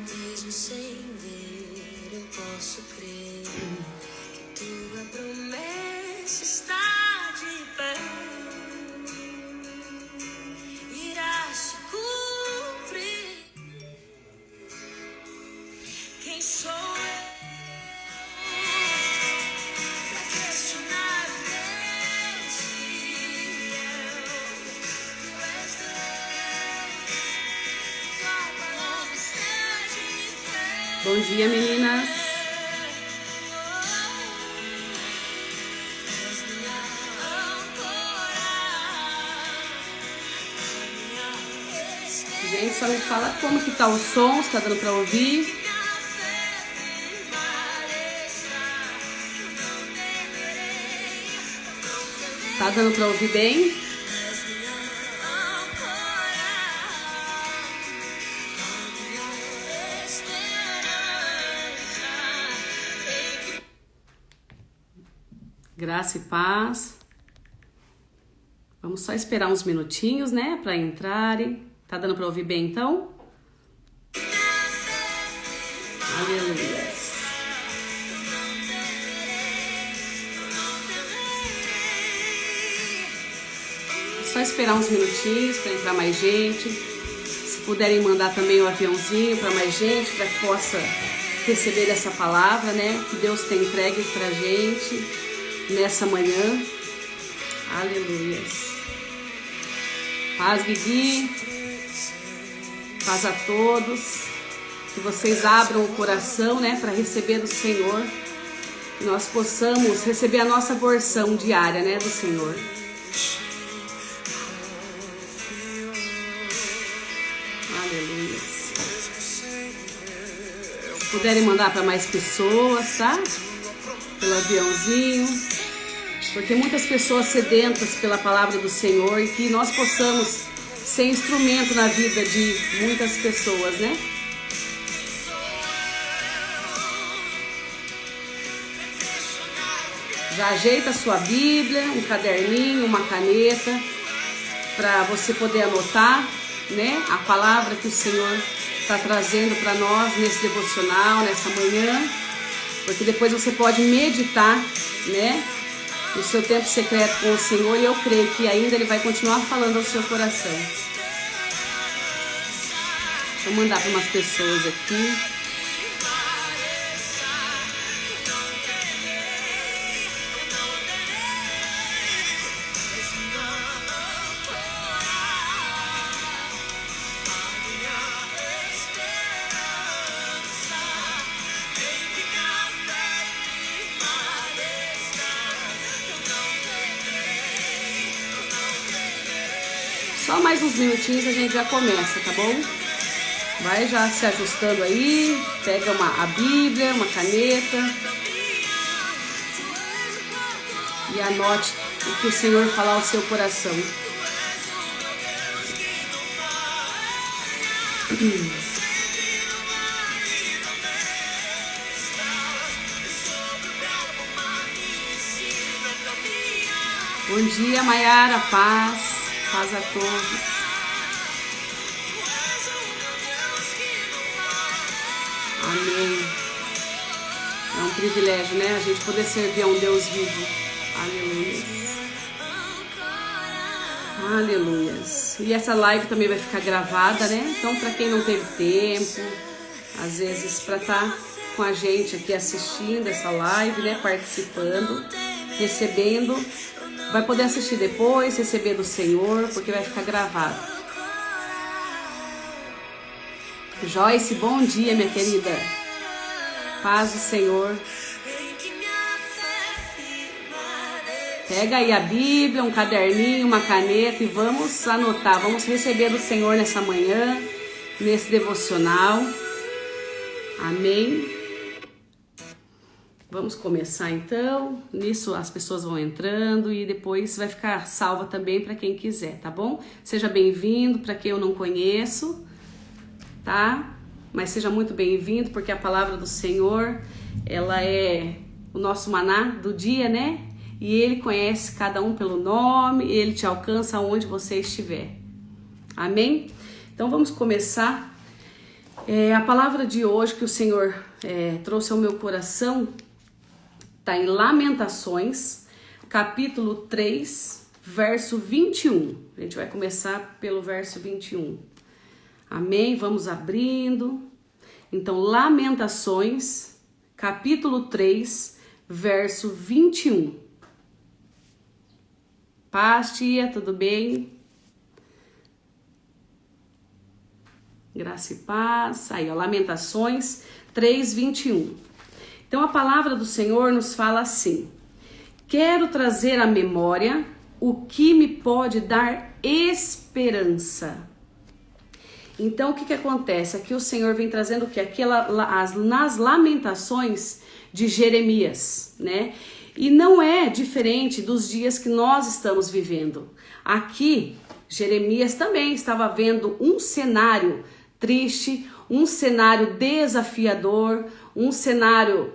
Mesmo sem ver, eu posso crer que tua promessa está de pé. Irá se cumprir. Quem sou eu pra questionar o Deus fiel? Tu és Deus, tua palavra está de pé. Bom dia, meninas. És minha âncora, minha esperança. Gente, só me fala como que tá o som, se tá dando pra ouvir. Tá dando pra ouvir bem? Graça e paz. Vamos só esperar uns minutinhos, né, pra entrarem. Tá dando pra ouvir bem, então? Aleluia. Só esperar uns minutinhos para entrar mais gente. Se puderem mandar também o aviãozinho para mais gente, para que possa receber essa palavra, né? Que Deus tem entregue para gente nessa manhã. Aleluia. Paz, Guigui. Paz a todos. Que vocês abram o coração, né? Para receber do Senhor. Que nós possamos receber a nossa porção diária, né? Do Senhor. Puderem mandar para mais pessoas, tá? Pelo aviãozinho. Porque muitas pessoas sedentas pela palavra do Senhor e que nós possamos ser instrumento na vida de muitas pessoas, né? Já ajeita a sua Bíblia, um caderninho, uma caneta, para você poder anotar, né? A palavra que o Senhor está trazendo para nós nesse devocional, nessa manhã, porque depois você pode meditar, né, no seu tempo secreto com o Senhor, e eu creio que ainda Ele vai continuar falando ao seu coração. Vou mandar para umas pessoas aqui. Só mais uns minutinhos a gente já começa, tá bom? Vai já se ajustando aí, pega a Bíblia, uma caneta e anote o que o Senhor falar ao seu coração. Bom dia, Maiara, paz. Paz a todos. Amém. É um privilégio, né? A gente poder servir a um Deus vivo. Aleluia. Aleluia. E essa live também vai ficar gravada, né? Então, para quem não teve tempo, às vezes para estar com a gente aqui assistindo essa live, né? Participando, recebendo. Vai poder assistir depois, receber do Senhor, porque vai ficar gravado. Joyce, bom dia, minha querida. Paz do Senhor. Pega aí a Bíblia, um caderninho, uma caneta e vamos anotar, vamos receber do Senhor nessa manhã, nesse devocional. Amém. Vamos começar então, nisso as pessoas vão entrando e depois vai ficar salva também para quem quiser, tá bom? Seja bem-vindo para quem eu não conheço, tá? Mas seja muito bem-vindo porque a palavra do Senhor, ela é o nosso maná do dia, né? E Ele conhece cada um pelo nome, Ele te alcança onde você estiver. Amém? Então vamos começar. A palavra de hoje que o Senhor trouxe ao meu coração está em Lamentações, capítulo 3, verso 21. A gente vai começar pelo verso 21. Amém? Vamos abrindo. Então, Lamentações, capítulo 3, verso 21. Paz, tia, tudo bem? Graça e paz. Aí, ó, Lamentações 3, 21. Então, a palavra do Senhor nos fala assim: quero trazer à memória o que me pode dar esperança. Então, o que acontece? Aqui o Senhor vem trazendo o que? Nas lamentações de Jeremias, né? E não é diferente dos dias que nós estamos vivendo. Aqui, Jeremias também estava vendo um cenário triste, um cenário desafiador, um cenário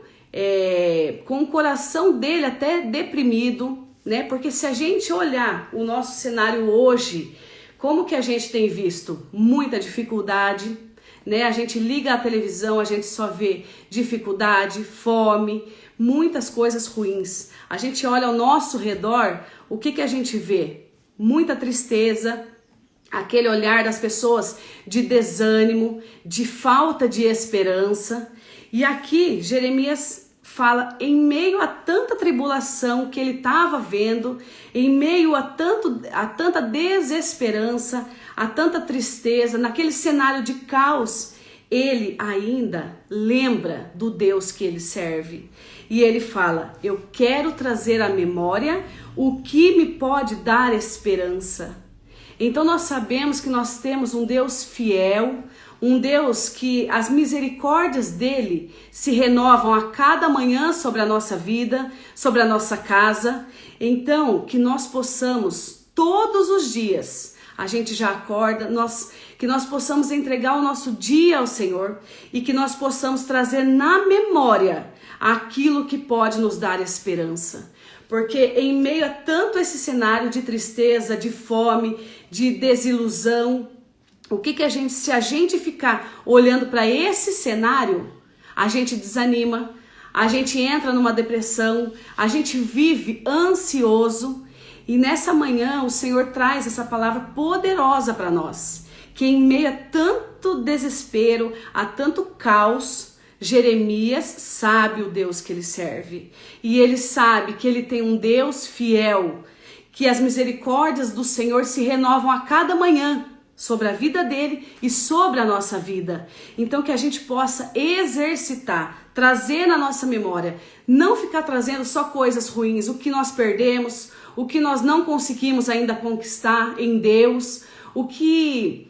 com o coração dele até deprimido, né? Porque se a gente olhar o nosso cenário hoje, como que a gente tem visto? Muita dificuldade, né? A gente liga a televisão, a gente só vê dificuldade, fome, muitas coisas ruins. A gente olha ao nosso redor, o que a gente vê? Muita tristeza, aquele olhar das pessoas de desânimo, de falta de esperança. E aqui Jeremias fala, em meio a tanta tribulação que ele estava vendo, em meio a tanta desesperança, a tanta tristeza, naquele cenário de caos, ele ainda lembra do Deus que ele serve. E ele fala, eu quero trazer à memória o que me pode dar esperança. Então nós sabemos que nós temos um Deus fiel, um Deus que as misericórdias dele se renovam a cada manhã sobre a nossa vida, sobre a nossa casa. Então que nós possamos todos os dias, a gente já acorda, que nós possamos entregar o nosso dia ao Senhor e que nós possamos trazer na memória aquilo que pode nos dar esperança. Porque em meio a tanto esse cenário de tristeza, de fome, de desilusão, se a gente ficar olhando para esse cenário, a gente desanima, a gente entra numa depressão, a gente vive ansioso. E nessa manhã o Senhor traz essa palavra poderosa para nós, que em meio a tanto desespero, a tanto caos, Jeremias sabe o Deus que ele serve. E ele sabe que ele tem um Deus fiel, que as misericórdias do Senhor se renovam a cada manhã sobre a vida dele e sobre a nossa vida. Então que a gente possa exercitar, trazer na nossa memória, não ficar trazendo só coisas ruins, o que nós perdemos, o que nós não conseguimos ainda conquistar em Deus, o que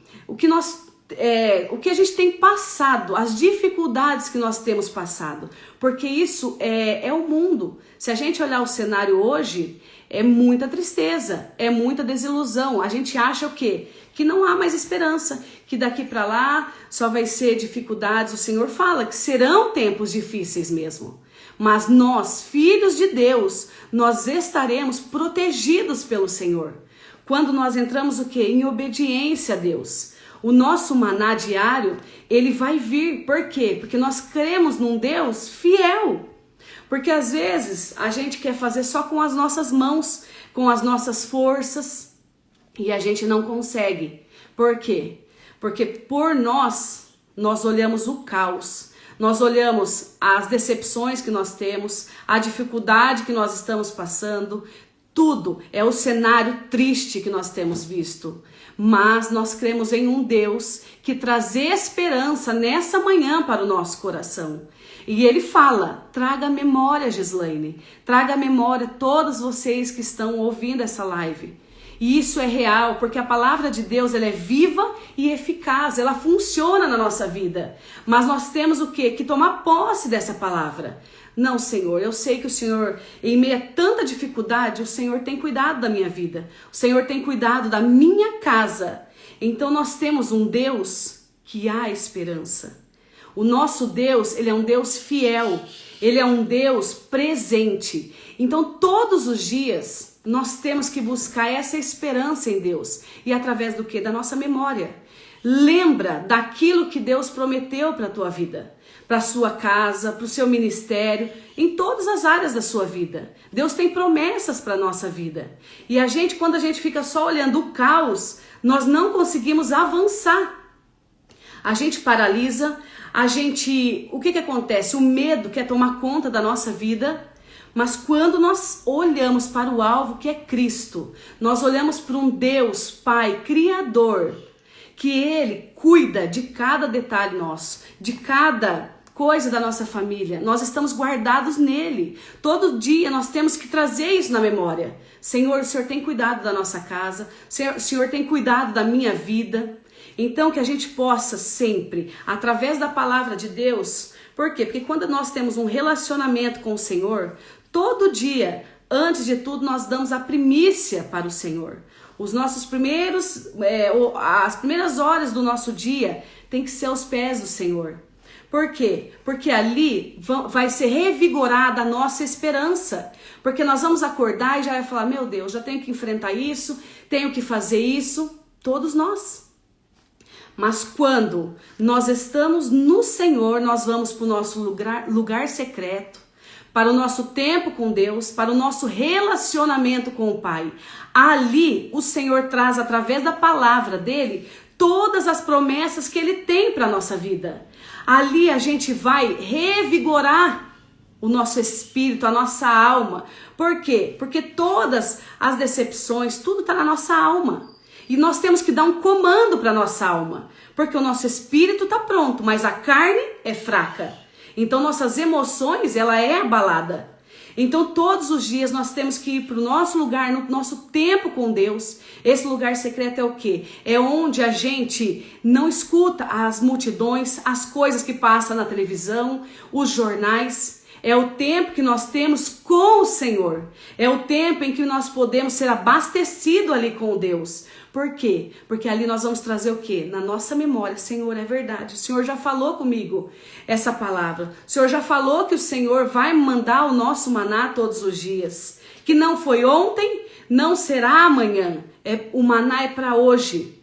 a gente tem passado, as dificuldades que nós temos passado, porque isso é o mundo. Se a gente olhar o cenário hoje, é muita tristeza, é muita desilusão. A gente acha o quê? Que não há mais esperança, que daqui para lá só vai ser dificuldades. O Senhor fala que serão tempos difíceis mesmo, mas nós, filhos de Deus, nós estaremos protegidos pelo Senhor. Quando nós entramos o quê? Em obediência a Deus. O nosso maná diário, ele vai vir. Por quê? Porque nós cremos num Deus fiel. Porque às vezes a gente quer fazer só com as nossas mãos, com as nossas forças, e a gente não consegue. Por quê? Porque por nós olhamos o caos, nós olhamos as decepções que nós temos, a dificuldade que nós estamos passando, tudo é o cenário triste que nós temos visto. Mas nós cremos em um Deus que traz esperança nessa manhã para o nosso coração. E ele fala, traga a memória, Gislaine, traga a memória todos vocês que estão ouvindo essa live. E isso é real, porque a palavra de Deus ela é viva e eficaz, ela funciona na nossa vida. Mas nós temos o quê? Que tomar posse dessa palavra. Não, Senhor, eu sei que o Senhor, em meio a tanta dificuldade, o Senhor tem cuidado da minha vida. O Senhor tem cuidado da minha casa. Então nós temos um Deus que há esperança. O nosso Deus, ele é um Deus fiel. Ele é um Deus presente. Então, todos os dias, nós temos que buscar essa esperança em Deus. E através do quê? Da nossa memória. Lembra daquilo que Deus prometeu para a tua vida, para a sua casa, para o seu ministério, em todas as áreas da sua vida. Deus tem promessas para a nossa vida. E quando a gente fica só olhando o caos, nós não conseguimos avançar. A gente paralisa, o que acontece? O medo quer tomar conta da nossa vida, mas quando nós olhamos para o alvo que é Cristo, nós olhamos para um Deus Pai Criador, que Ele cuida de cada detalhe nosso, de cada coisa da nossa família. Nós estamos guardados nele. Todo dia nós temos que trazer isso na memória. Senhor, o Senhor tem cuidado da nossa casa, o Senhor tem cuidado da minha vida. Então que a gente possa sempre, através da palavra de Deus, por quê? Porque quando nós temos um relacionamento com o Senhor, todo dia, antes de tudo, nós damos a primícia para o Senhor. Os nossos as primeiras horas do nosso dia tem que ser aos pés do Senhor. Por quê? Porque ali vai ser revigorada a nossa esperança. Porque nós vamos acordar e já vai falar, meu Deus, já tenho que enfrentar isso, tenho que fazer isso, todos nós. Mas quando nós estamos no Senhor, nós vamos para o nosso lugar secreto, para o nosso tempo com Deus, para o nosso relacionamento com o Pai. Ali o Senhor traz através da palavra dele todas as promessas que ele tem para a nossa vida. Ali a gente vai revigorar o nosso espírito, a nossa alma. Por quê? Porque todas as decepções, tudo está na nossa alma. E nós temos que dar um comando para a nossa alma. Porque o nosso espírito está pronto, mas a carne é fraca. Então nossas emoções, ela é abalada. Então todos os dias nós temos que ir para o nosso lugar, no nosso tempo com Deus. Esse lugar secreto é o quê? É onde a gente não escuta as multidões, as coisas que passam na televisão, os jornais. É o tempo que nós temos com o Senhor. É o tempo em que nós podemos ser abastecidos ali com Deus. Por quê? Porque ali nós vamos trazer o quê? Na nossa memória, Senhor, é verdade. O Senhor já falou comigo essa palavra. O Senhor já falou que o Senhor vai mandar o nosso maná todos os dias. Que não foi ontem, não será amanhã. O maná é para hoje.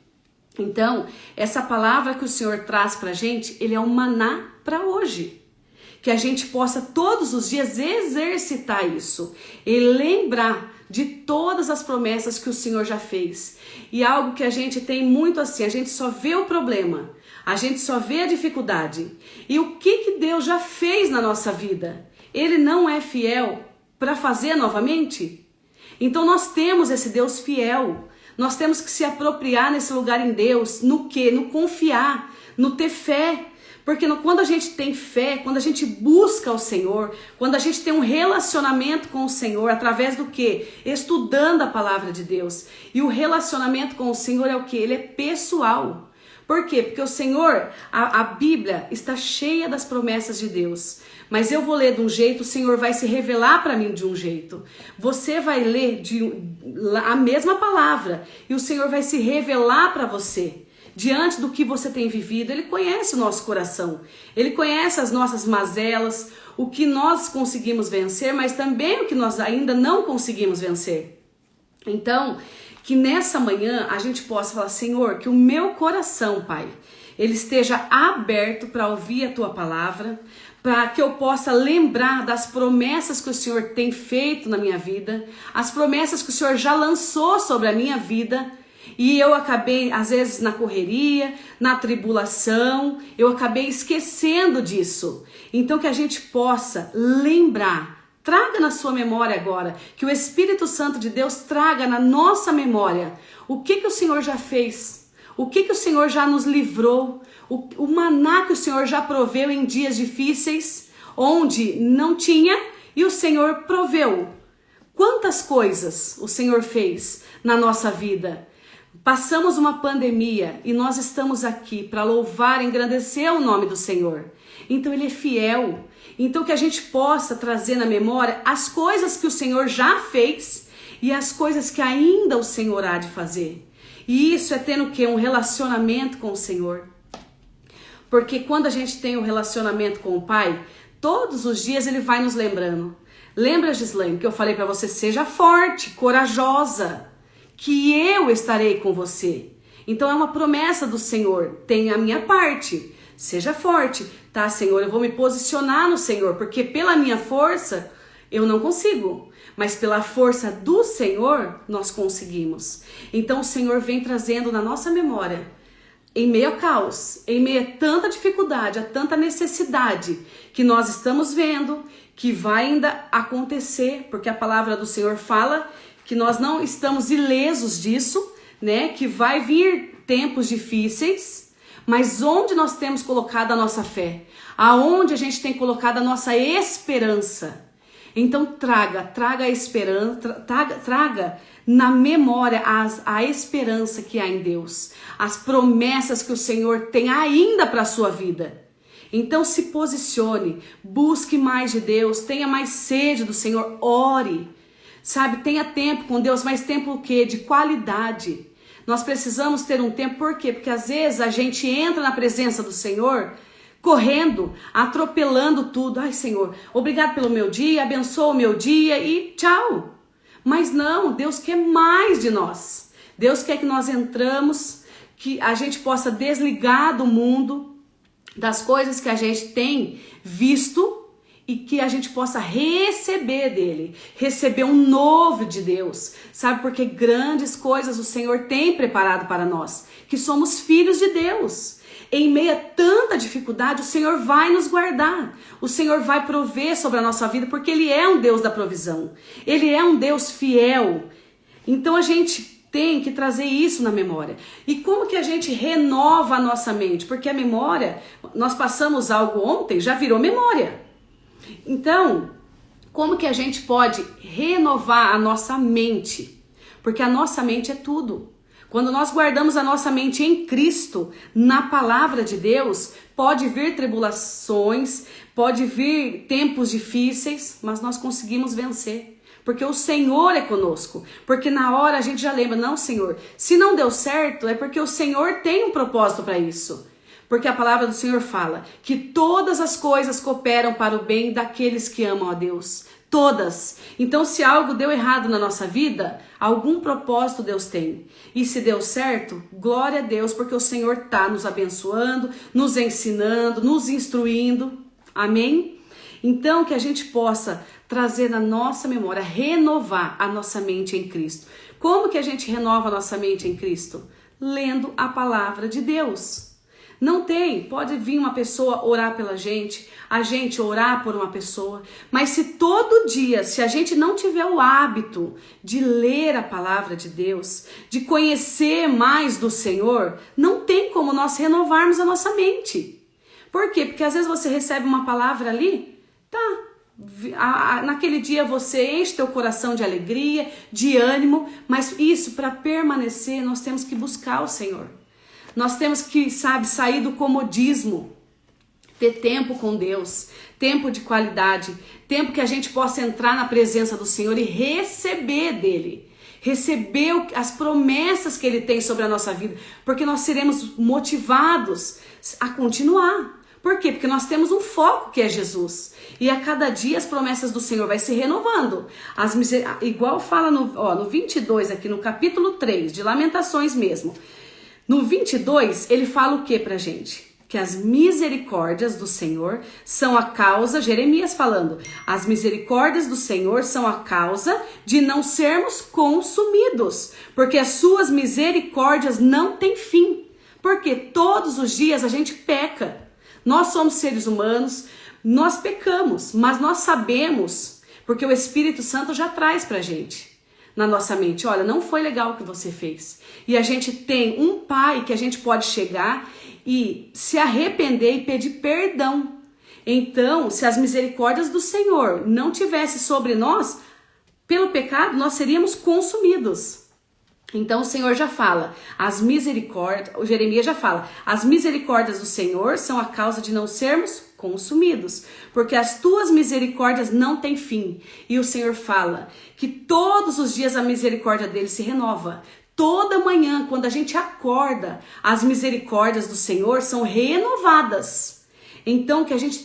Então, essa palavra que o Senhor traz para a gente, ele é um maná para hoje. Que a gente possa todos os dias exercitar isso e lembrar de todas as promessas que o Senhor já fez. E algo que a gente tem muito assim, a gente só vê o problema, a gente só vê a dificuldade. E o que Deus já fez na nossa vida? Ele não é fiel para fazer novamente? Então nós temos esse Deus fiel, nós temos que se apropriar nesse lugar em Deus, no quê? No confiar, no ter fé. Porque quando a gente tem fé, quando a gente busca o Senhor, quando a gente tem um relacionamento com o Senhor, através do quê? Estudando a palavra de Deus. E o relacionamento com o Senhor é o quê? Ele é pessoal. Por quê? Porque o Senhor, a Bíblia está cheia das promessas de Deus. Mas eu vou ler de um jeito, o Senhor vai se revelar para mim de um jeito. Você vai ler a mesma palavra e o Senhor vai se revelar para você. Diante do que você tem vivido, Ele conhece o nosso coração, Ele conhece as nossas mazelas, o que nós conseguimos vencer, mas também o que nós ainda não conseguimos vencer. Então, que nessa manhã a gente possa falar, Senhor, que o meu coração, Pai, ele esteja aberto para ouvir a Tua palavra, para que eu possa lembrar das promessas que o Senhor tem feito na minha vida, as promessas que o Senhor já lançou sobre a minha vida. E eu acabei, às vezes, na correria, na tribulação, eu acabei esquecendo disso. Então que a gente possa lembrar, traga na sua memória agora, que o Espírito Santo de Deus traga na nossa memória o que o Senhor já fez, o que o Senhor já nos livrou, o maná que o Senhor já proveu em dias difíceis, onde não tinha e o Senhor proveu. Quantas coisas o Senhor fez na nossa vida? Passamos uma pandemia e nós estamos aqui para louvar e engrandecer o nome do Senhor. Então Ele é fiel. Então que a gente possa trazer na memória as coisas que o Senhor já fez e as coisas que ainda o Senhor há de fazer. E isso é tendo o quê? Um relacionamento com o Senhor. Porque quando a gente tem um relacionamento com o Pai, Todos os dias ele vai nos lembrando. Lembra, Gislaine, que eu falei para você, seja forte, corajosa, que eu estarei com você. Então é uma promessa do Senhor, tem a minha parte. Seja forte, tá, Senhor? Eu vou me posicionar no Senhor, porque pela minha força eu não consigo, mas pela força do Senhor nós conseguimos. Então o Senhor vem trazendo na nossa memória, em meio ao caos, em meio a tanta dificuldade, a tanta necessidade que nós estamos vendo, que vai ainda acontecer, porque a palavra do Senhor fala que nós não estamos ilesos disso, né? Que vai vir tempos difíceis, mas onde nós temos colocado a nossa fé? Aonde a gente tem colocado a nossa esperança? Então traga a esperança, traga na memória a esperança que há em Deus, as promessas que o Senhor tem ainda para a sua vida. Então se posicione, busque mais de Deus, tenha mais sede do Senhor, ore, sabe? Tenha tempo com Deus, mas tempo o quê? De qualidade. Nós precisamos ter um tempo, por quê? Porque às vezes a gente entra na presença do Senhor correndo, atropelando tudo. Ai, Senhor, obrigado pelo meu dia, abençoa o meu dia e tchau. Mas não, Deus quer mais de nós. Deus quer que nós entramos, que a gente possa desligar do mundo, das coisas que a gente tem visto e que a gente possa receber dele, receber um novo de Deus, sabe? Porque grandes coisas o Senhor tem preparado para nós, que somos filhos de Deus. Em meio a tanta dificuldade, o Senhor vai nos guardar, o Senhor vai prover sobre a nossa vida, porque Ele é um Deus da provisão, Ele é um Deus fiel. Então a gente tem que trazer isso na memória. E como que a gente renova a nossa mente? Porque a memória, nós passamos algo ontem, já virou memória. Então, como que a gente pode renovar a nossa mente? Porque a nossa mente é tudo. Quando nós guardamos a nossa mente em Cristo, na palavra de Deus, pode vir tribulações, pode vir tempos difíceis, mas nós conseguimos vencer. Porque o Senhor é conosco. Porque na hora a gente já lembra, não, Senhor, se não deu certo, é porque o Senhor tem um propósito para isso. Porque a palavra do Senhor fala que todas as coisas cooperam para o bem daqueles que amam a Deus. Todas. Então, se algo deu errado na nossa vida, algum propósito Deus tem. E se deu certo, glória a Deus, porque o Senhor está nos abençoando, nos ensinando, nos instruindo. Amém? Então, que a gente possa trazer na nossa memória, renovar a nossa mente em Cristo. Como que a gente renova a nossa mente em Cristo? Lendo a palavra de Deus. Não tem, pode vir uma pessoa orar pela gente, a gente orar por uma pessoa, mas se todo dia, se a gente não tiver o hábito de ler a palavra de Deus, de conhecer mais do Senhor, não tem como nós renovarmos a nossa mente. Por quê? Porque às vezes você recebe uma palavra ali, naquele dia você enche teu coração de alegria, de ânimo, mas isso, para permanecer, nós temos que buscar o Senhor. Nós temos que, sair do comodismo, ter tempo com Deus, tempo de qualidade, tempo que a gente possa entrar na presença do Senhor e receber dele, receber as promessas que ele tem sobre a nossa vida, porque nós seremos motivados a continuar. Por quê? Porque nós temos um foco que é Jesus. E a cada dia as promessas do Senhor vai se renovando. Igual fala no 22 aqui, no capítulo 3, de Lamentações mesmo. No 22, ele fala o que pra gente? Que as misericórdias do Senhor são a causa, Jeremias falando, as misericórdias do Senhor são a causa de não sermos consumidos, porque as suas misericórdias não têm fim, porque todos os dias a gente peca. Nós somos seres humanos, nós pecamos, mas nós sabemos, porque o Espírito Santo já traz pra gente. Na nossa mente, olha, não foi legal o que você fez. E a gente tem um pai que a gente pode chegar e se arrepender e pedir perdão. Então, se as misericórdias do Senhor não tivessem sobre nós, pelo pecado nós seríamos consumidos. Então o Senhor já fala, o Jeremias já fala, as misericórdias do Senhor são a causa de não sermos consumidos, porque as tuas misericórdias não têm fim. E o Senhor fala que todos os dias a misericórdia dele se renova. Toda manhã, quando a gente acorda, as misericórdias do Senhor são renovadas. Então que a gente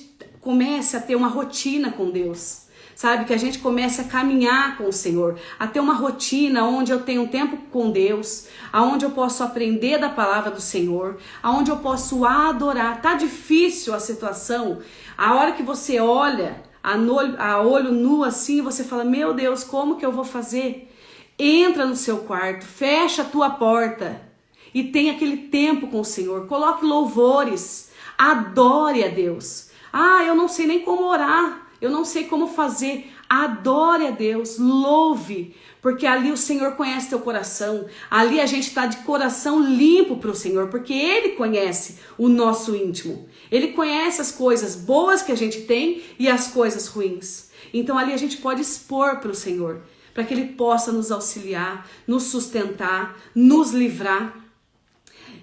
comece a ter uma rotina com Deus. Sabe, que a gente comece a caminhar com o Senhor, a ter uma rotina onde eu tenho um tempo com Deus, aonde eu posso aprender da palavra do Senhor, aonde eu posso adorar. Tá difícil a situação, a hora que você olha a olho nu assim, você fala, meu Deus, como que eu vou fazer? Entra no seu quarto, fecha a tua porta e tenha aquele tempo com o Senhor, coloque louvores, adore a Deus. Ah, eu não sei nem como orar. Eu não sei como fazer. Adore a Deus, louve, porque ali o Senhor conhece teu coração. Ali a gente está de coração limpo para o Senhor, porque Ele conhece o nosso íntimo. Ele conhece as coisas boas que a gente tem e as coisas ruins. Então ali a gente pode expor para o Senhor, para que Ele possa nos auxiliar, nos sustentar, nos livrar.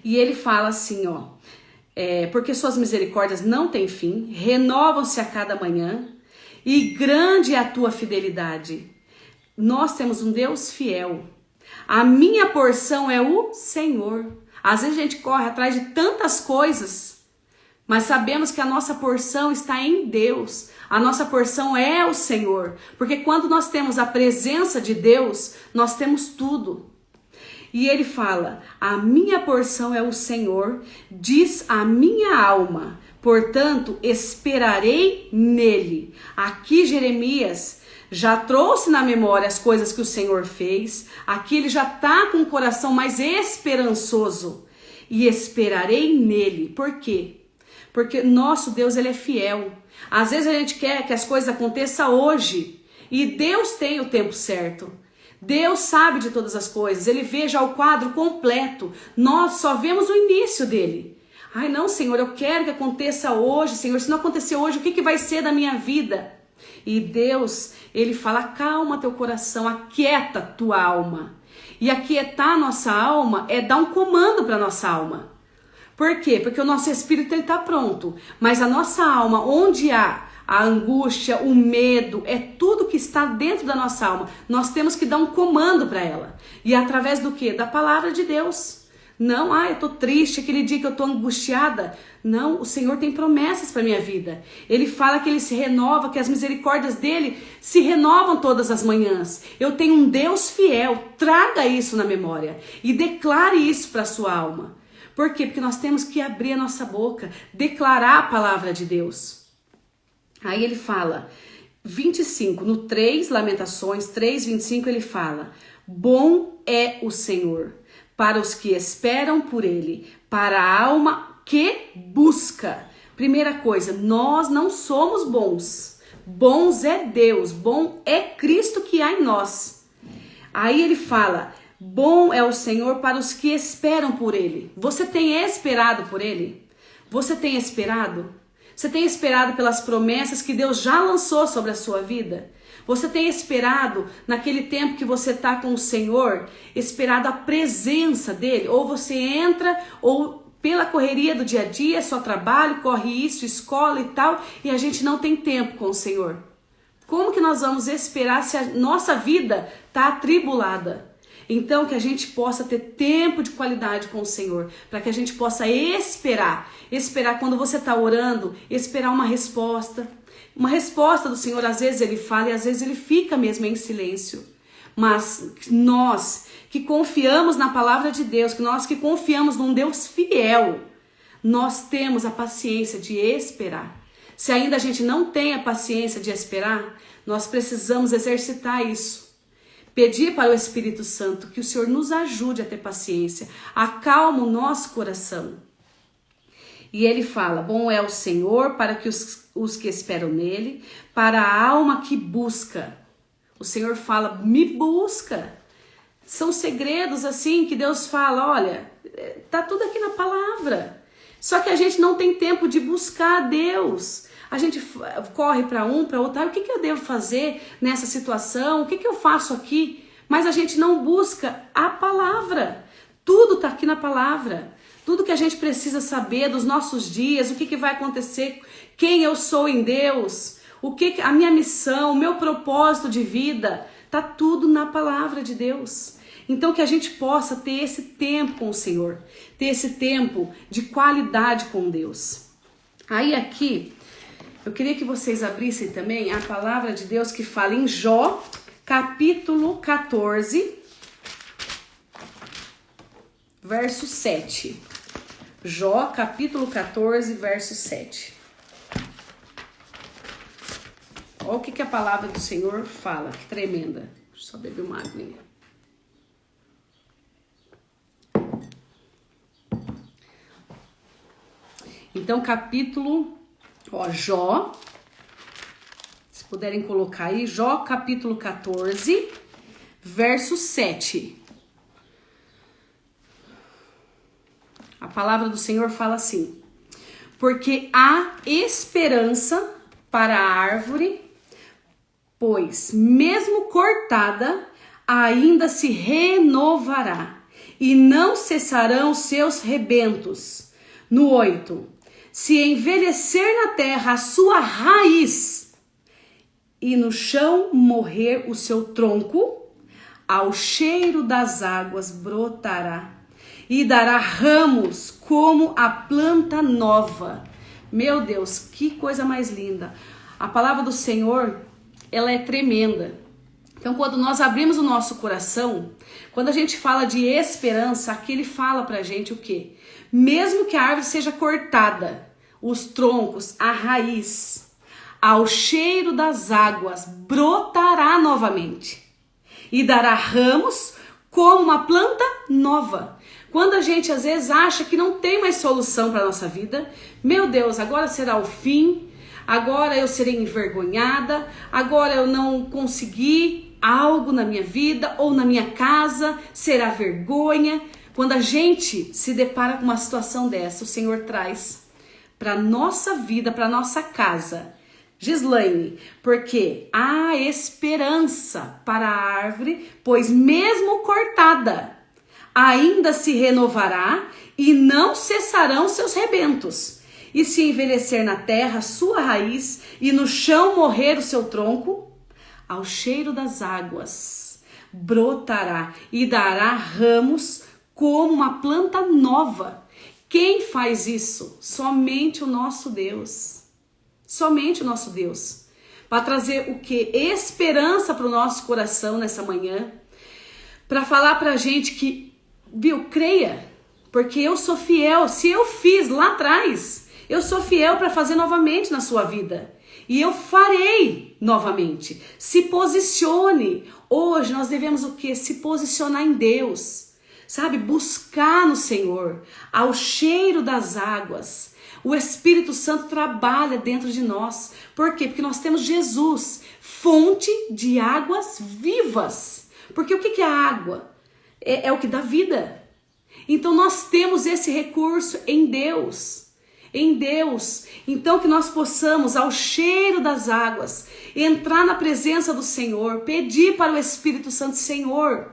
E Ele fala assim, ó, porque suas misericórdias não têm fim, renovam-se a cada manhã, e grande é a tua fidelidade. Nós temos um Deus fiel. A minha porção é o Senhor. Às vezes a gente corre atrás de tantas coisas, mas sabemos que a nossa porção está em Deus. A nossa porção é o Senhor. Porque quando nós temos a presença de Deus, nós temos tudo. E ele fala, a minha porção é o Senhor, diz a minha alma. Portanto, esperarei nele. Aqui Jeremias já trouxe na memória as coisas que o Senhor fez. Aqui ele já está com o coração mais esperançoso. E esperarei nele. Por quê? Porque nosso Deus, ele é fiel. Às vezes a gente quer que as coisas aconteçam hoje. E Deus tem o tempo certo. Deus sabe de todas as coisas. Ele vê já o quadro completo. Nós só vemos o início dele. Ai não, Senhor, eu quero que aconteça hoje, Senhor, se não acontecer hoje, o que vai ser da minha vida? E Deus, Ele fala, acalma teu coração, aquieta tua alma. E aquietar nossa alma é dar um comando para nossa alma. Por quê? Porque o nosso espírito está pronto, mas a nossa alma, onde há a angústia, o medo, é tudo que está dentro da nossa alma. Nós temos que dar um comando para ela. E através do quê? Da palavra de Deus. Não, eu tô triste, aquele dia que eu tô angustiada. Não, o Senhor tem promessas para minha vida. Ele fala que Ele se renova, que as misericórdias dEle se renovam todas as manhãs. Eu tenho um Deus fiel, traga isso na memória e declare isso para a sua alma. Por quê? Porque nós temos que abrir a nossa boca, declarar a palavra de Deus. Aí ele fala, 25, no 3, Lamentações 3, 25, ele fala, bom é o Senhor para os que esperam por Ele, para a alma que busca. Primeira coisa, nós não somos bons. Bons é Deus, bom é Cristo que há em nós. Aí ele fala, bom é o Senhor para os que esperam por Ele. Você tem esperado por Ele? Você tem esperado? Você tem esperado pelas promessas que Deus já lançou sobre a sua vida? Você tem esperado, naquele tempo que você está com o Senhor, esperado a presença dEle? Ou você entra, ou pela correria do dia a dia, só trabalho, corre isso, escola e tal, e a gente não tem tempo com o Senhor. Como que nós vamos esperar se a nossa vida está atribulada? Então, que a gente possa ter tempo de qualidade com o Senhor, para que a gente possa esperar quando você está orando, esperar uma resposta do Senhor. Às vezes Ele fala e às vezes Ele fica mesmo em silêncio. Mas nós que confiamos na palavra de Deus, nós que confiamos num Deus fiel, nós temos a paciência de esperar. Se ainda a gente não tem a paciência de esperar, nós precisamos exercitar isso. Pedir para o Espírito Santo que o Senhor nos ajude a ter paciência, acalma o nosso coração. E ele fala, bom é o Senhor para que os que esperam nele, para a alma que busca. O Senhor fala, me busca. São segredos assim que Deus fala, olha, tá tudo aqui na palavra. Só que a gente não tem tempo de buscar a Deus. A gente corre para um, para outro, o que eu devo fazer nessa situação? O que eu faço aqui? Mas a gente não busca a palavra. Tudo está aqui na palavra. Tudo que a gente precisa saber dos nossos dias, o que vai acontecer, quem eu sou em Deus, a minha missão, o meu propósito de vida, está tudo na palavra de Deus. Então que a gente possa ter esse tempo com o Senhor, ter esse tempo de qualidade com Deus. Aí aqui, Eu queria que vocês abrissem também a palavra de Deus que fala em Jó, capítulo 14, verso 7. Jó, capítulo 14, verso 7. Olha o que a palavra do Senhor fala, que tremenda. Deixa eu só beber uma aguinha. Então, Jó, se puderem colocar aí, Jó, capítulo 14, verso 7. A palavra do Senhor fala assim: porque há esperança para a árvore, pois, mesmo cortada, ainda se renovará, e não cessarão seus rebentos. No 8, se envelhecer na terra a sua raiz, e no chão morrer o seu tronco, ao cheiro das águas brotará, e dará ramos como a planta nova. Meu Deus, que coisa mais linda. A palavra do Senhor, ela é tremenda. Então, quando nós abrimos o nosso coração, quando a gente fala de esperança, aqui ele fala pra gente o quê? Mesmo que a árvore seja cortada, os troncos, a raiz, ao cheiro das águas, brotará novamente e dará ramos como uma planta nova. Quando a gente às vezes acha que não tem mais solução para a nossa vida, meu Deus, agora será o fim, agora eu serei envergonhada, agora eu não consegui algo na minha vida ou na minha casa, será vergonha. Quando a gente se depara com uma situação dessa, o Senhor traz para a nossa vida, para a nossa casa, Gislaine, porque há esperança para a árvore, pois mesmo cortada, ainda se renovará e não cessarão seus rebentos. E se envelhecer na terra sua raiz e no chão morrer o seu tronco, ao cheiro das águas brotará e dará ramos como uma planta nova. Quem faz isso? Somente o nosso Deus. Somente o nosso Deus. Para trazer o que? Esperança para o nosso coração nessa manhã. Para falar para a gente que, viu, creia, porque eu sou fiel. Se eu fiz lá atrás, eu sou fiel para fazer novamente na sua vida. E eu farei novamente. Se posicione. Hoje nós devemos o quê? Se posicionar em Deus. Sabe? Buscar no Senhor. Ao cheiro das águas. O Espírito Santo trabalha dentro de nós. Por quê? Porque nós temos Jesus. Fonte de águas vivas. Porque o que é a água? É o que dá vida. Então nós temos esse recurso em Deus. Em Deus. Então que nós possamos, ao cheiro das águas, entrar na presença do Senhor, pedir para o Espírito Santo: Senhor,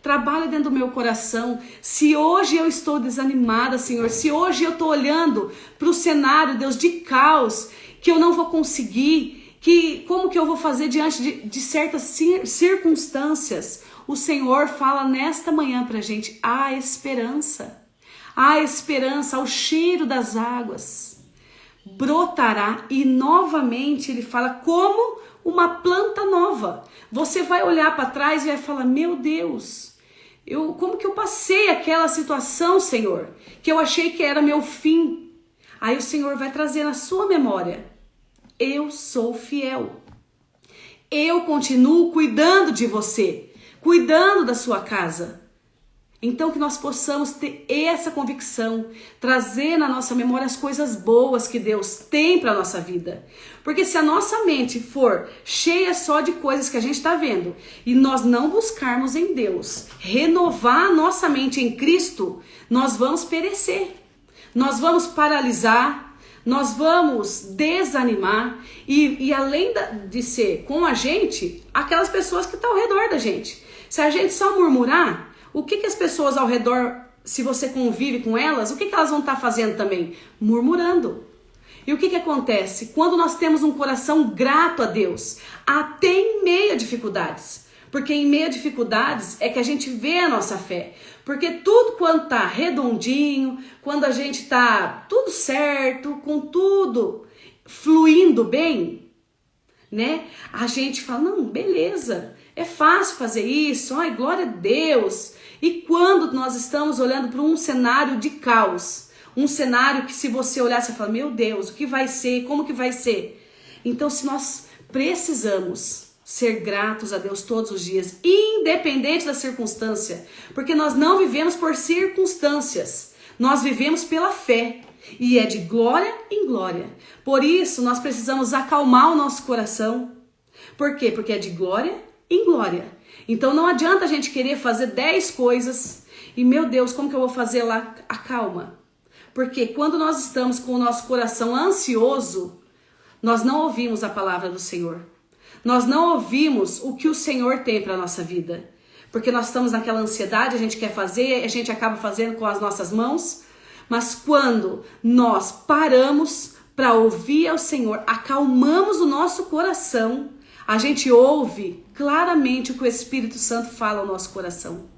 trabalha dentro do meu coração. Se hoje eu estou desanimada, Senhor, se hoje eu estou olhando para o cenário, Deus, de caos, que eu não vou conseguir, como que eu vou fazer diante de certas circunstâncias, o Senhor fala nesta manhã para a gente: há esperança. Há esperança, ao cheiro das águas brotará, e novamente ele fala como uma planta nova. Você vai olhar para trás e vai falar: meu Deus, como que eu passei aquela situação, Senhor, que eu achei que era meu fim? Aí o Senhor vai trazer na sua memória: eu sou fiel, eu continuo cuidando de você, cuidando da sua casa. Então que nós possamos ter essa convicção, trazer na nossa memória as coisas boas que Deus tem para a nossa vida. Porque se a nossa mente for cheia só de coisas que a gente está vendo e nós não buscarmos em Deus, renovar a nossa mente em Cristo, nós vamos perecer, nós vamos paralisar, nós vamos desanimar e além de ser com a gente, aquelas pessoas que estão ao redor da gente. Se a gente só murmurar, o que as pessoas ao redor, se você convive com elas, o que elas vão estar fazendo também? Murmurando. E o que acontece? Quando nós temos um coração grato a Deus, até em meio a dificuldades, porque em meio a dificuldades é que a gente vê a nossa fé. Porque tudo quando está redondinho, quando a gente está tudo certo, com tudo fluindo bem, né? A gente fala, não, beleza, é fácil fazer isso, ai, glória a Deus. E quando nós estamos olhando para um cenário de caos, um cenário que se você olhar, você fala, meu Deus, o que vai ser, como que vai ser? Então, se nós precisamos ser gratos a Deus todos os dias, independente da circunstância, porque nós não vivemos por circunstâncias, nós vivemos pela fé. E é de glória em glória. Por isso, nós precisamos acalmar o nosso coração. Por quê? Porque é de glória em glória. Então, não adianta a gente querer fazer 10 coisas e, meu Deus, como que eu vou fazer lá? Acalma. Porque quando nós estamos com o nosso coração ansioso, nós não ouvimos a palavra do Senhor. Nós não ouvimos o que o Senhor tem para a nossa vida. Porque nós estamos naquela ansiedade, a gente quer fazer, a gente acaba fazendo com as nossas mãos. Mas quando nós paramos para ouvir ao Senhor, acalmamos o nosso coração, a gente ouve claramente o que o Espírito Santo fala ao nosso coração.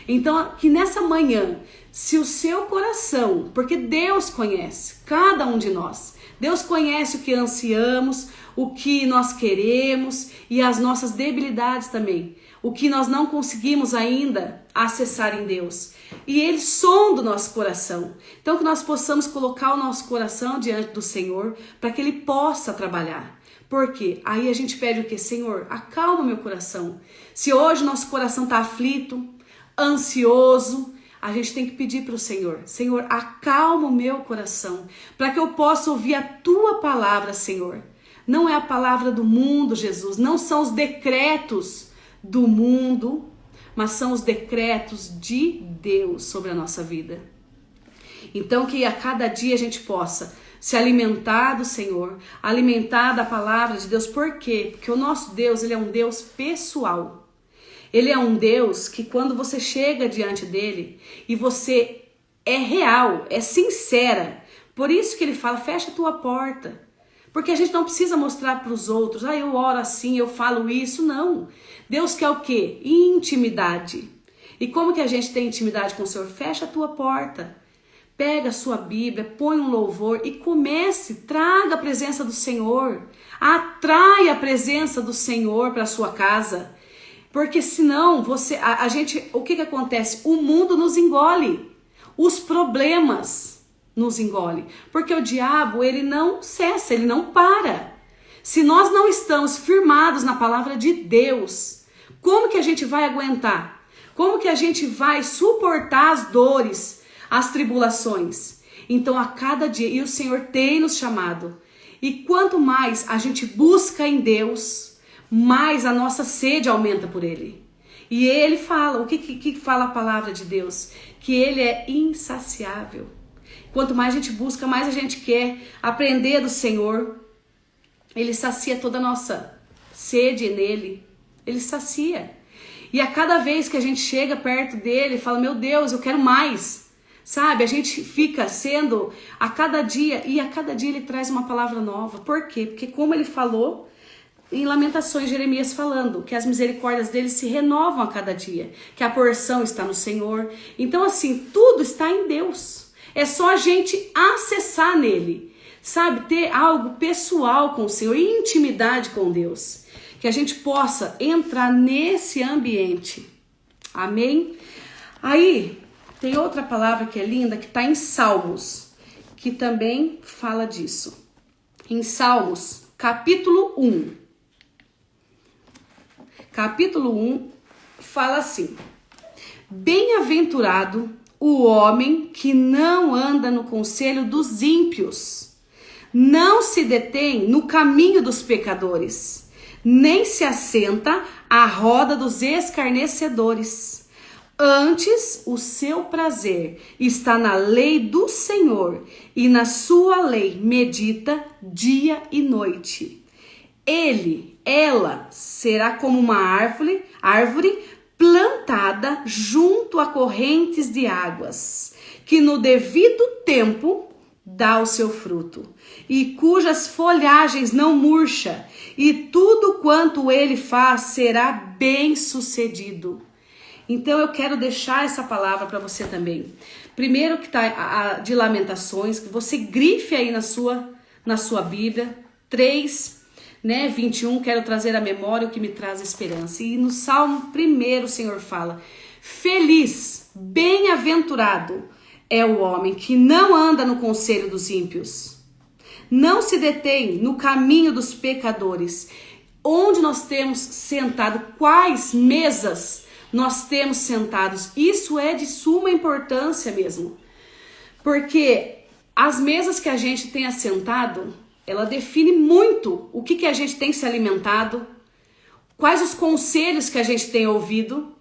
Então, que nessa manhã, se o seu coração, porque Deus conhece cada um de nós, Deus conhece o que ansiamos, o que nós queremos e as nossas debilidades também, o que nós não conseguimos ainda acessar em Deus. E Ele sonda o nosso coração. Então que nós possamos colocar o nosso coração diante do Senhor para que Ele possa trabalhar. Por quê? Aí a gente pede o quê? Senhor, acalma meu coração. Se hoje nosso coração está aflito, ansioso, a gente tem que pedir para o Senhor. Senhor, acalma o meu coração para que eu possa ouvir a Tua palavra, Senhor. Não é a palavra do mundo, Jesus. Não são os decretos do mundo, mas são os decretos de Deus sobre a nossa vida. Então que a cada dia a gente possa se alimentar do Senhor, alimentar da palavra de Deus. Por quê? Porque o nosso Deus, Ele é um Deus pessoal. Ele é um Deus que quando você chega diante dele e você é real, é sincera, por isso que Ele fala, fecha a tua porta. Porque a gente não precisa mostrar para os outros, eu oro assim, eu falo isso, não. Deus quer o quê? Intimidade. E como que a gente tem intimidade com o Senhor? Fecha a tua porta, pega a sua Bíblia, põe um louvor e traga a presença do Senhor. Atrai a presença do Senhor para a sua casa. Porque senão, o que acontece? O mundo nos engole, os problemas nos engole, porque o diabo, ele não cessa, ele não para. Se nós não estamos firmados na palavra de Deus, como que a gente vai aguentar? Como que a gente vai suportar as dores, as tribulações? Então a cada dia, e o Senhor tem nos chamado, e quanto mais a gente busca em Deus, mais a nossa sede aumenta por Ele. E Ele fala, o que fala a palavra de Deus? Que Ele é insaciável. Quanto mais a gente busca, mais a gente quer aprender do Senhor. Ele sacia toda a nossa sede nele. Ele sacia. E a cada vez que a gente chega perto dele, fala, meu Deus, eu quero mais. Sabe, a gente fica sendo a cada dia, e a cada dia ele traz uma palavra nova. Por quê? Porque como ele falou em Lamentações, Jeremias falando que as misericórdias dele se renovam a cada dia, que a porção está no Senhor. Então assim, tudo está em Deus. É só a gente acessar nele, sabe? Ter algo pessoal com o Senhor, intimidade com Deus. Que a gente possa entrar nesse ambiente. Amém? Aí, tem outra palavra que é linda, que está em Salmos, que também fala disso. Em Salmos, capítulo 1. Capítulo 1 fala assim: Bem-aventurado o homem que não anda no conselho dos ímpios, não se detém no caminho dos pecadores, nem se assenta à roda dos escarnecedores. Antes, o seu prazer está na lei do Senhor, e na sua lei medita dia e noite. Ela será como uma árvore plantada junto a correntes de águas, que no devido tempo dá o seu fruto, e cujas folhagens não murcha, e tudo quanto ele faz será bem sucedido. Então eu quero deixar essa palavra para você também. Primeiro que está de Lamentações, que você grife aí na sua Bíblia, 3, 21, quero trazer à memória o que me traz esperança. E no Salmo 1 o Senhor fala: feliz, bem-aventurado é o homem que não anda no conselho dos ímpios, não se detém no caminho dos pecadores. Onde nós temos sentado, quais mesas nós temos sentados, isso é de suma importância mesmo, porque as mesas que a gente tem assentado, ela define muito o que a gente tem se alimentado, quais os conselhos que a gente tem ouvido,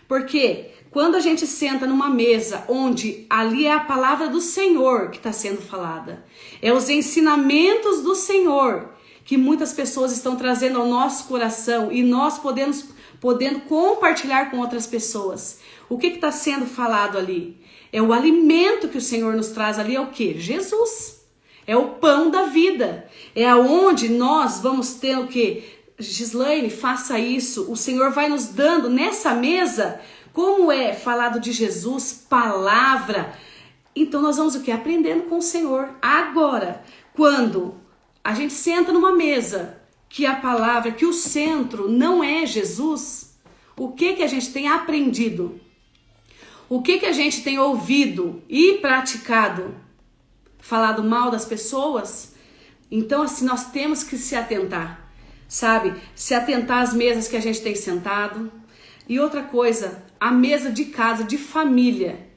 porque quando a gente senta numa mesa onde ali é a palavra do Senhor que está sendo falada, é os ensinamentos do Senhor que muitas pessoas estão trazendo ao nosso coração e nós podendo compartilhar com outras pessoas. O que está sendo falado ali? É o alimento que o Senhor nos traz ali, é o quê? Jesus. É o pão da vida. É aonde nós vamos ter o quê? Gislaine, faça isso. O Senhor vai nos dando nessa mesa, como é falado de Jesus, palavra. Então nós vamos o quê? Aprendendo com o Senhor. Agora, quando a gente senta numa mesa que a palavra, que o centro não é Jesus, o que a gente tem aprendido? O que a gente tem ouvido e praticado? Falado mal das pessoas? Então assim, nós temos que se atentar, sabe? Se atentar às mesas que a gente tem sentado. E outra coisa, a mesa de casa, de família.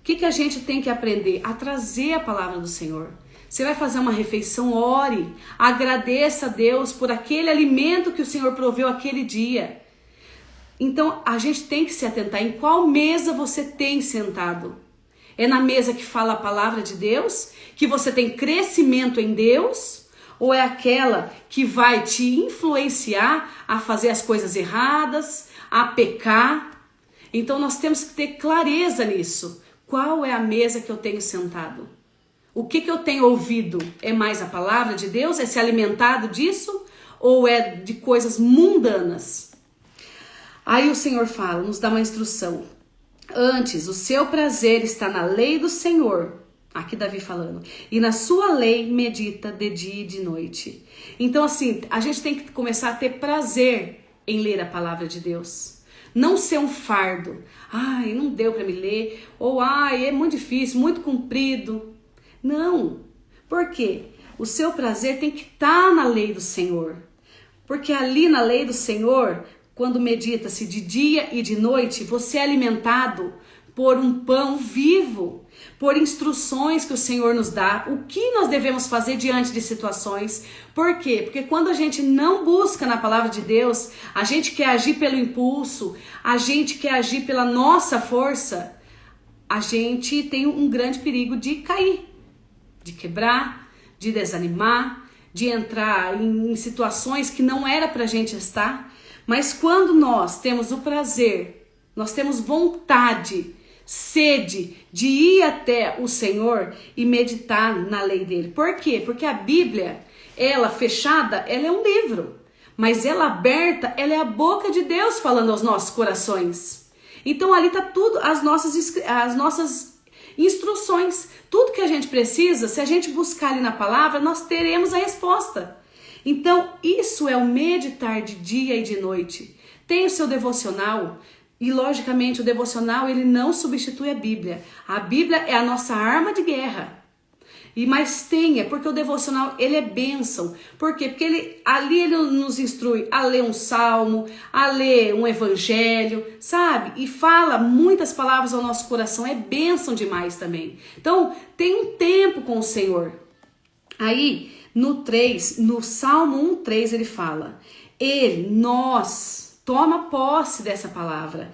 O que a gente tem que aprender? A trazer a palavra do Senhor. Você vai fazer uma refeição, ore, agradeça a Deus por aquele alimento que o Senhor proveu aquele dia. Então, a gente tem que se atentar em qual mesa você tem sentado. É na mesa que fala a palavra de Deus, que você tem crescimento em Deus, ou é aquela que vai te influenciar a fazer as coisas erradas, a pecar? Então, nós temos que ter clareza nisso. Qual é a mesa que eu tenho sentado? O que eu tenho ouvido? É mais a palavra de Deus? É se alimentado disso? Ou é de coisas mundanas? Aí o Senhor fala, nos dá uma instrução. Antes, o seu prazer está na lei do Senhor. Aqui Davi falando. E na sua lei medita de dia e de noite. Então assim, a gente tem que começar a ter prazer em ler a palavra de Deus. Não ser um fardo. Ai, não deu para me ler. Ou ai, é muito difícil, muito comprido. Não, por quê? O seu prazer tem que estar na lei do Senhor, porque ali na lei do Senhor, quando medita-se de dia e de noite, você é alimentado por um pão vivo, por instruções que o Senhor nos dá, o que nós devemos fazer diante de situações. Por quê? Porque quando a gente não busca na palavra de Deus, a gente quer agir pelo impulso, a gente quer agir pela nossa força, a gente tem um grande perigo de cair, de quebrar, de desanimar, de entrar em situações que não era pra gente estar. Mas quando nós temos o prazer, nós temos vontade, sede de ir até o Senhor e meditar na lei dele. Por quê? Porque a Bíblia, ela fechada, ela é um livro, mas ela aberta, ela é a boca de Deus falando aos nossos corações. Então ali tá tudo, as nossas instruções, tudo que a gente precisa, se a gente buscar ali na palavra, nós teremos a resposta. Então, isso é o meditar de dia e de noite. Tem o seu devocional, e logicamente o devocional ele não substitui a Bíblia. A Bíblia é a nossa arma de guerra. Mas tenha, porque o devocional ele é bênção. Por quê? Porque ali ele nos instrui a ler um salmo, a ler um evangelho, sabe? E fala muitas palavras ao nosso coração, é bênção demais também. Então, tem um tempo com o Senhor. Aí, no Salmo 1:3 ele fala, nós, toma posse dessa palavra,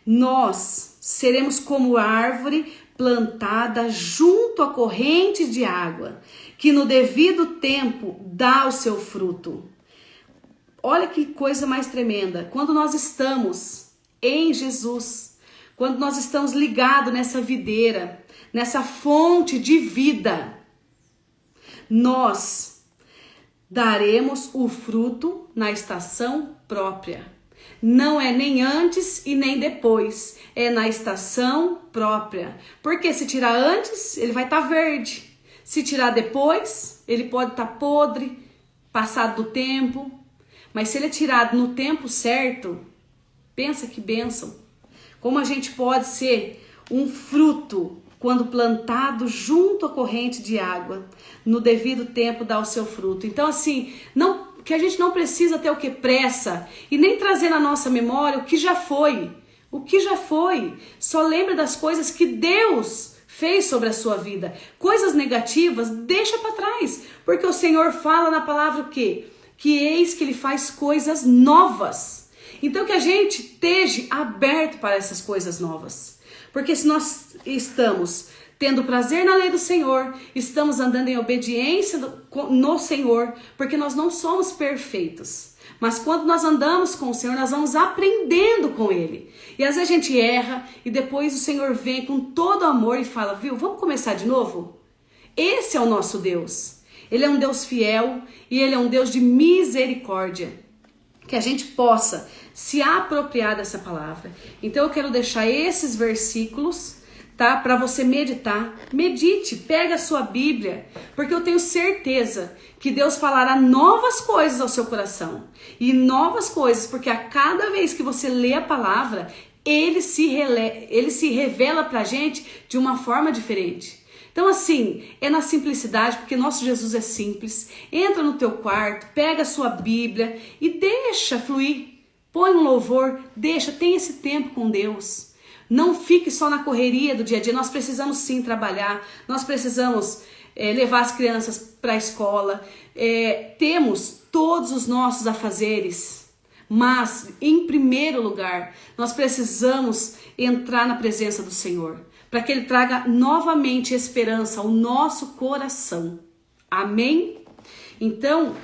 nós seremos como árvore plantada junto a correntes de água, que no devido tempo dá o seu fruto. Olha que coisa mais tremenda. Quando nós estamos em Jesus, quando nós estamos ligados nessa videira, nessa fonte de vida, nós daremos o fruto na estação própria. Não é nem antes e nem depois, é na estação própria. Porque se tirar antes, ele vai estar verde. Se tirar depois, ele pode estar podre, passado do tempo. Mas se ele é tirado no tempo certo, pensa que bênção. Como a gente pode ser um fruto quando plantado junto à corrente de água, no devido tempo dá o seu fruto. Então assim, que a gente não precisa ter o que pressa e nem trazer na nossa memória o que já foi. O que já foi. Só lembra das coisas que Deus fez sobre a sua vida. Coisas negativas, deixa para trás. Porque o Senhor fala na palavra o quê? Que eis que Ele faz coisas novas. Então que a gente esteja aberto para essas coisas novas. Porque se nós estamos tendo prazer na lei do Senhor, estamos andando em obediência no Senhor, porque nós não somos perfeitos. Mas quando nós andamos com o Senhor, nós vamos aprendendo com Ele. E às vezes a gente erra e depois o Senhor vem com todo amor e fala, viu, vamos começar de novo? Esse é o nosso Deus. Ele é um Deus fiel e Ele é um Deus de misericórdia. Que a gente possa se apropriar dessa palavra. Então eu quero deixar esses versículos, tá? Para você meditar. Medite, pega a sua Bíblia, porque eu tenho certeza que Deus falará novas coisas ao seu coração. E novas coisas, porque a cada vez que você lê a palavra, Ele se revela pra gente de uma forma diferente. Então assim, é na simplicidade, porque nosso Jesus é simples. Entra no teu quarto, pega a sua Bíblia e deixa fluir. Põe um louvor, tem esse tempo com Deus. Não fique só na correria do dia a dia. Nós precisamos sim trabalhar, nós precisamos levar as crianças para a escola. Temos todos os nossos afazeres. Mas, em primeiro lugar, nós precisamos entrar na presença do Senhor, para que Ele traga novamente esperança ao nosso coração. Amém? Então,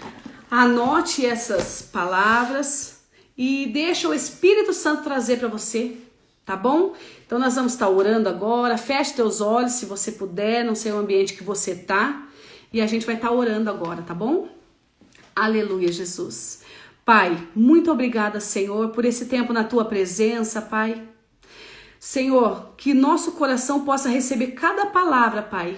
anote essas palavras e deixa o Espírito Santo trazer para você, tá bom? Então, nós vamos estar orando agora. Feche teus olhos, se você puder, não sei o ambiente que você tá. E a gente vai estar orando agora, tá bom? Aleluia, Jesus. Pai, muito obrigada, Senhor, por esse tempo na Tua presença, Pai. Senhor, que nosso coração possa receber cada palavra, Pai,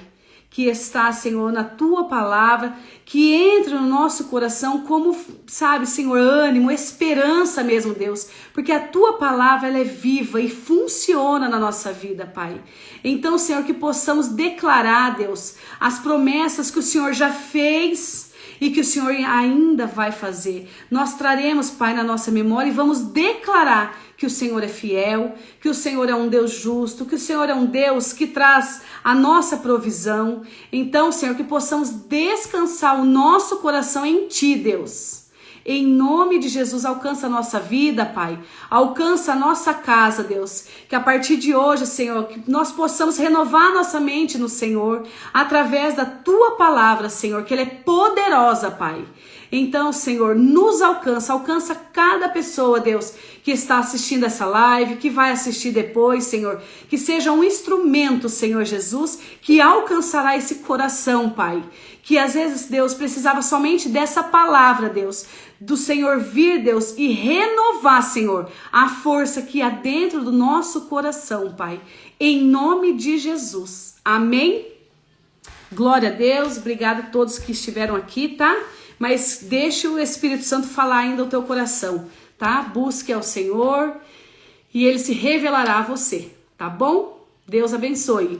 que está, Senhor, na Tua palavra, que entre no nosso coração como, sabe, Senhor, ânimo, esperança mesmo, Deus, porque a Tua palavra, ela é viva e funciona na nossa vida, Pai. Então, Senhor, que possamos declarar, Deus, as promessas que o Senhor já fez e que o Senhor ainda vai fazer. Nós traremos, Pai, na nossa memória e vamos declarar que o Senhor é fiel, que o Senhor é um Deus justo, que o Senhor é um Deus que traz a nossa provisão. Então, Senhor, que possamos descansar o nosso coração em Ti, Deus. Em nome de Jesus, alcança a nossa vida, Pai. Alcança a nossa casa, Deus. Que a partir de hoje, Senhor, que nós possamos renovar nossa mente no Senhor, através da Tua palavra, Senhor, que ela é poderosa, Pai. Então, Senhor, nos alcança cada pessoa, Deus, que está assistindo essa live, que vai assistir depois, Senhor, que seja um instrumento, Senhor Jesus, que alcançará esse coração, Pai, que às vezes, Deus, precisava somente dessa palavra, Deus, do Senhor vir, Deus, e renovar, Senhor, a força que há dentro do nosso coração, Pai, em nome de Jesus, amém? Glória a Deus, obrigado a todos que estiveram aqui, tá? Mas deixe o Espírito Santo falar ainda ao teu coração, tá? Busque ao Senhor e Ele se revelará a você, tá bom? Deus abençoe.